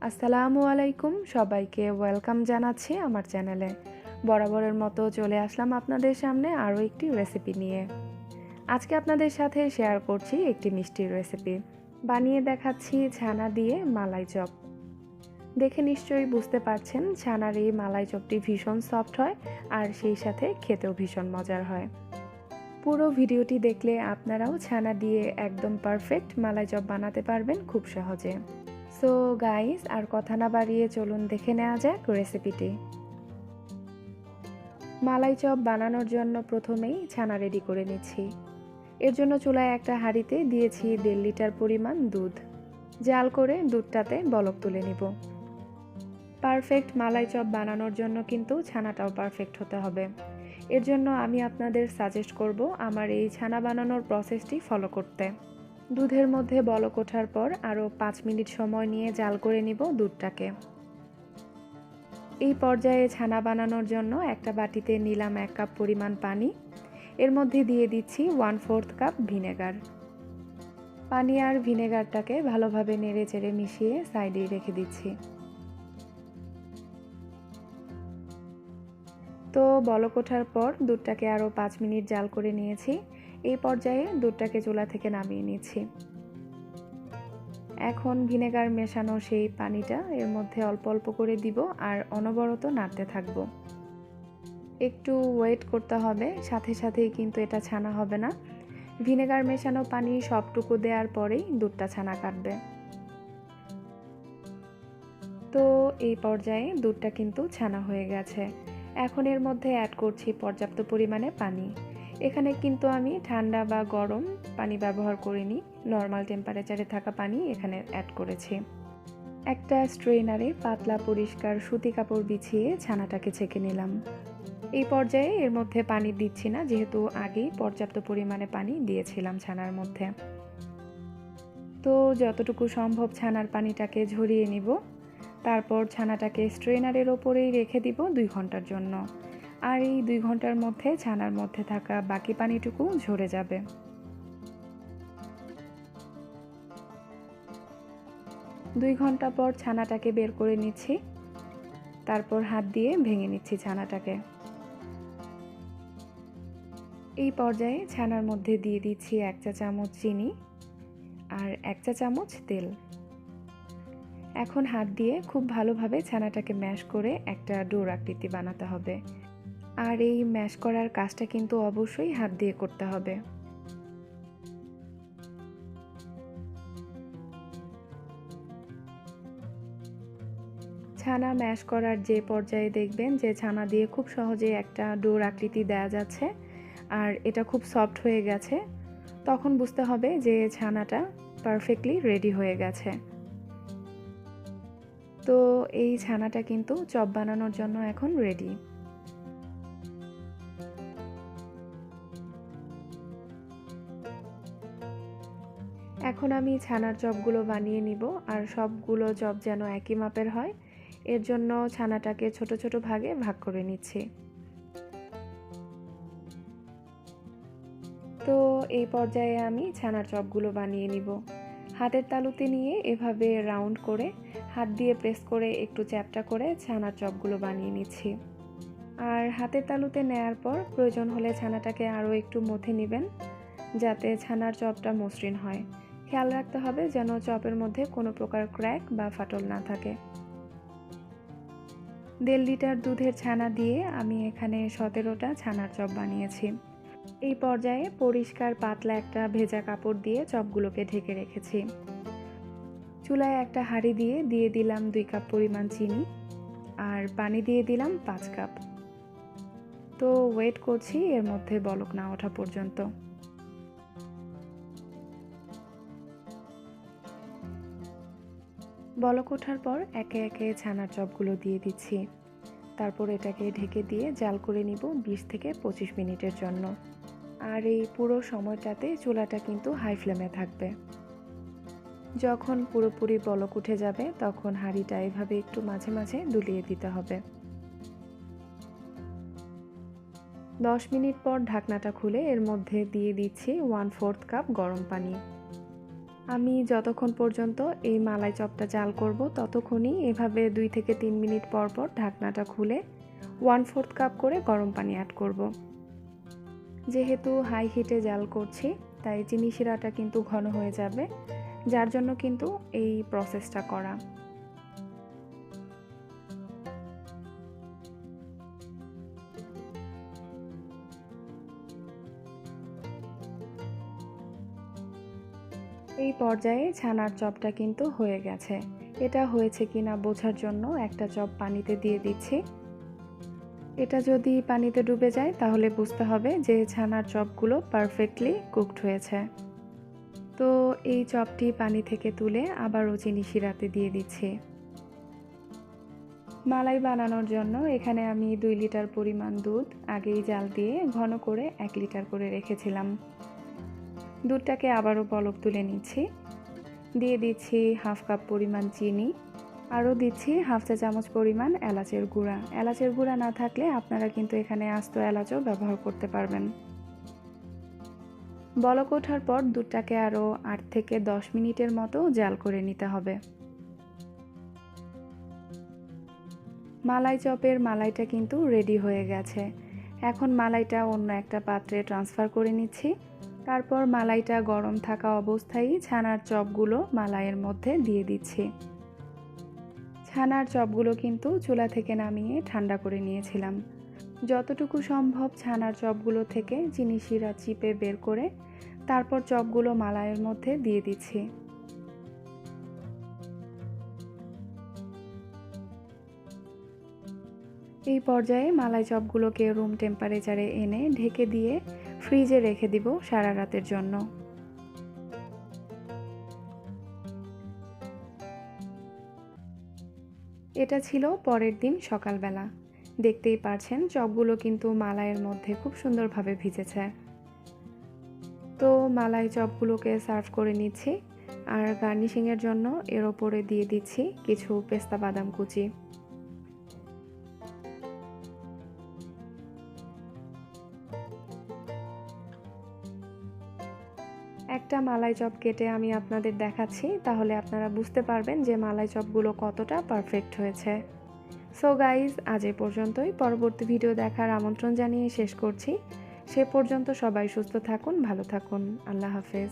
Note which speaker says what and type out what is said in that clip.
Speaker 1: আসসালামু আলাইকুম, সবাইকে ওয়েলকাম জানাচ্ছি আমার চ্যানেলে। বরাবরের মতো চলে আসলাম আপনাদের সামনে আরও একটি রেসিপি নিয়ে। আজকে আপনাদের সাথে শেয়ার করছি একটি মিষ্টির রেসিপি। বানিয়ে দেখাচ্ছি ছানা দিয়ে মালাই চপ। দেখে নিশ্চয়ই বুঝতে পারছেন ছানার এই মালাই চপটি ভীষণ সফট হয় আর সেই সাথে খেতেও ভীষণ মজার হয়। পুরো ভিডিওটি দেখলে আপনারাও ছানা দিয়ে একদম পারফেক্ট মালাই চপ বানাতে পারবেন খুব সহজে। সো গাইস, আর কথা না বাড়িয়ে চলুন দেখে নেওয়া যাক রেসিপিটি। মালাই চপ বানানোর জন্য প্রথমেই ছানা রেডি করে নিচ্ছি। এর জন্য চুলায় একটা হাঁড়িতে দিয়েছি 1.5 লিটার পরিমাণ দুধ। জাল করে দুধটাতে বলক তুলে নিব। পারফেক্ট মালাই চপ বানানোর জন্য কিন্তু ছানাটাও পারফেক্ট হতে হবে। এর জন্য আমি আপনাদের সাজেস্ট করব আমার এই ছানা বানানোর প্রসেসটি ফলো করতে। দুধের মধ্যে বলক ওঠার পর আরও 5 মিনিট সময় নিয়ে জাল করে নিব দুধটাকে। এই পর্যায়ে ছানা বানানোর জন্য একটা বাটিতে নিলাম 1 কাপ পরিমাণ পানি। এর মধ্যে দিয়ে দিচ্ছি 1/4 কাপ ভিনেগার। পানি আর ভিনেগারটাকে ভালোভাবে নেড়ে চেড়ে মিশিয়ে সাইডে রেখে দিচ্ছি। তো বলক ওঠার পর দুধটাকে আরও 5 মিনিট জাল করে নিয়েছি। এই পর্যায়ে দুধটাকে চুলা থেকে নামিয়ে নিচ্ছি। এখন ভিনেগার মেশানো সেই পানিটা এর মধ্যে অল্প অল্প করে দিব আর অনবরত নাড়তে থাকব। একটু ওয়েট করতে হবে, সাথে সাথেই কিন্তু এটা ছানা হবে না। ভিনেগার মেশানো পানি সবটুকু দেওয়ার পরেই দুধটা ছানা কাটবে। তো এই পর্যায়ে দুধটা কিন্তু ছানা হয়ে গেছে। এখন এর মধ্যে অ্যাড করছি পর্যাপ্ত পরিমাণে পানি। এখানে কিন্তু আমি ঠান্ডা বা গরম পানি ব্যবহার করিনি, নর্মাল টেম্পারেচারে থাকা পানি এখানে অ্যাড করেছি। একটা স্ট্রেনারে পাতলা পরিষ্কার সুতি কাপড় বিছিয়ে ছানাটাকে ছেঁকে নিলাম। এই পর্যায়ে এর মধ্যে পানি দিচ্ছি না, যেহেতু আগেই পর্যাপ্ত পরিমাণে পানি দিয়েছিলাম ছানার মধ্যে। তো যতটুকু সম্ভব ছানার পানিটাকে ঝরিয়ে নিব। তারপর ছানাটাকে স্ট্রেনারের ওপরেই রেখে দিব 2 ঘন্টার জন্য। আর এই 2 ঘন্টার মধ্যে ছানার মধ্যে থাকা বাকি পানিটুকু ঝরে যাবে। দুই ঘন্টা পর ছানাটাকে বের করে নিচ্ছি। তারপর হাত দিয়ে ভেঙে নিচ্ছি ছানাটাকে। এই পর্যায়ে ছানার মধ্যে দিয়ে দিচ্ছি 1 চা চামচ চিনি আর 1 চা চামচ তেল। এখন হাত দিয়ে খুব ভালোভাবে ছানাটাকে ম্যাশ করে একটা ডোর আকৃতি বানাতে হবে। আর এই ম্যাশ করার কাজটা কিন্তু অবশ্যই হাত দিয়ে করতে হবে। ছানা ম্যাশ করার যে পর্যায়ে দেখবেন যে ছানা দিয়ে খুব সহজে একটা ডোর আকৃতি দেওয়া যাচ্ছে আর এটা খুব সফট হয়ে গেছে, তখন বুঝতে হবে যে ছানাটা পারফেক্টলি রেডি হয়ে গেছে। তো এই ছানাটা কিন্তু চপ বানানোর জন্য এখন রেডি। এখন আমি ছানার চপগুলো বানিয়ে নিব আর সবগুলো চপ যেন একই মাপের হয়, এর জন্য ছানাটাকে ছোট ছোট ভাগে ভাগ করে নিচ্ছি। তো এই পর্যায়ে আমি ছানার চপগুলো বানিয়ে নিব। হাতের তালুতে নিয়ে এভাবে রাউন্ড করে হাত দিয়ে প্রেস করে একটু চ্যাপ্টা করে ছানার চপগুলো বানিয়ে নিচ্ছি। আর হাতের তালুতে নেয়ার পর প্রয়োজন হলে ছানাটাকে আরও একটু মথে নেবেন, যাতে ছানার চপটা মসৃণ হয়। খেয়াল রাখতে হবে যেন চপের মধ্যে কোনো প্রকার ক্র্যাক বা ফাটল না থাকে। 1.5 লিটার দুধের ছানা দিয়ে আমি এখানে 17টা ছানার চপ বানিয়েছি। এই পর্যায়ে পরিষ্কার পাতলা একটা ভেজা কাপড় দিয়ে চপগুলোকে ঢেকে রেখেছি। চুলায় একটা হাঁড়ি দিয়ে দিলাম 2 কাপ পরিমাণ চিনি আর পানি দিয়ে দিলাম 5 কাপ। তো ওয়েট করছি এর মধ্যে বলক না ওঠা পর্যন্ত। বলক ওঠার পর একে একে ছানার চপগুলো দিয়ে দিচ্ছি। তারপর এটাকে ঢেকে দিয়ে জাল করে নিব 20 থেকে 25 মিনিটের জন্য। আর এই পুরো সময়টাতে চুলাটা কিন্তু হাই ফ্লেমে থাকবে। যখন পুরোপুরি বলক উঠে যাবে তখন হাঁড়িটা এভাবে একটু মাঝে মাঝে দুলিয়ে দিতে হবে। 10 মিনিট পর ঢাকনাটা খুলে এর মধ্যে দিয়ে দিচ্ছি 1/4 কাপ গরম পানি। আমি যতক্ষণ পর্যন্ত এই মালাই চপটা জাল করব ততক্ষণই এভাবে 2 থেকে 3 মিনিট পর পর ঢাকনাটা খুলে 1/4 কাপ করে গরম পানি অ্যাড করব। যেহেতু হাই হিটে জাল করছি তাই চিনি শিরাটা কিন্তু ঘন হয়ে যাবে, যার জন্য কিন্তু এই প্রসেসটা করা। এই পর্যায়ে ছানার চপটা কিন্তু হয়ে গেছে। এটা হয়েছে কিনা বোঝার জন্য একটা চপ পানিতে দিয়ে দিচ্ছি। এটা যদি পানিতে ডুবে যায় তাহলে বুঝতে হবে যে ছানার চপগুলো পারফেক্টলি কুকড হয়েছে। তো এই চপটি পানি থেকে তুলে আবারও চিনি শিরাতে দিয়ে দিচ্ছি। মালাই বানানোর জন্য এখানে আমি 2 লিটার পরিমাণ দুধ আগেই জাল দিয়ে ঘন করে 1 লিটার করে রেখেছিলাম। দুধটাকে আবারও বলক তুলে নিচ্ছি। দিয়ে দিচ্ছি হাফ কাপ পরিমাণ চিনি, আরও দিচ্ছি হাফ চা চামচ পরিমাণ এলাচের গুঁড়া। এলাচের গুঁড়া না থাকলে আপনারা কিন্তু এখানে আস্ত এলাচও ব্যবহার করতে পারবেন। বলক ওঠার পর দুধটাকে আরও 8 থেকে 10 মিনিটের মতো জাল করে নিতে হবে। মালাই চপের মালাইটা কিন্তু রেডি হয়ে গেছে। এখন মালাইটা অন্য একটা পাত্রে ট্রান্সফার করে নিচ্ছি। তারপর মালাইটা গরম থাকা অবস্থায় ছানার চপগুলো মালাইয়ের মধ্যে দিয়ে দিচ্ছি। ছানার চপগুলো কিন্তু চুলা থেকে নামিয়ে ঠান্ডা করে নিয়েছিলাম। যতটুকু সম্ভব ছানার চপগুলো থেকে চিনি শিরা চিপে বের করে তারপর চপগুলো মালাইয়ের মধ্যে দিয়ে দিচ্ছি। এই পর্যায়ে মালাই চপগুলোকে রুম টেম্পারেচারে এনে ঢেকে দিয়ে ফ্রিজে রেখে দিব সারা রাতের জন্য। এটা ছিল পরের দিন সকালবেলা। দেখতেই পারছেন চপগুলো কিন্তু মালাইয়ের মধ্যে খুব সুন্দরভাবে ভিজেছে। তো মালাই চপগুলোকে সার্ভ করে নিচ্ছি, আর গার্নিশিংয়ের জন্য এর ওপরে দিয়ে দিচ্ছি কিছু পেস্তা বাদাম কুচি। একটা মালাই চপ কেটে আমি আপনাদের দেখাচ্ছি, তাহলে আপনারা বুঝতে পারবেন যে মালাই চপগুলো কতটা পারফেক্ট হয়েছে। সো গাইজ, আজ এ পর্যন্তই। পরবর্তী ভিডিও দেখার আমন্ত্রণ জানিয়ে শেষ করছি। সে পর্যন্ত সবাই সুস্থ থাকুন, ভালো থাকুন। আল্লাহ হাফেজ।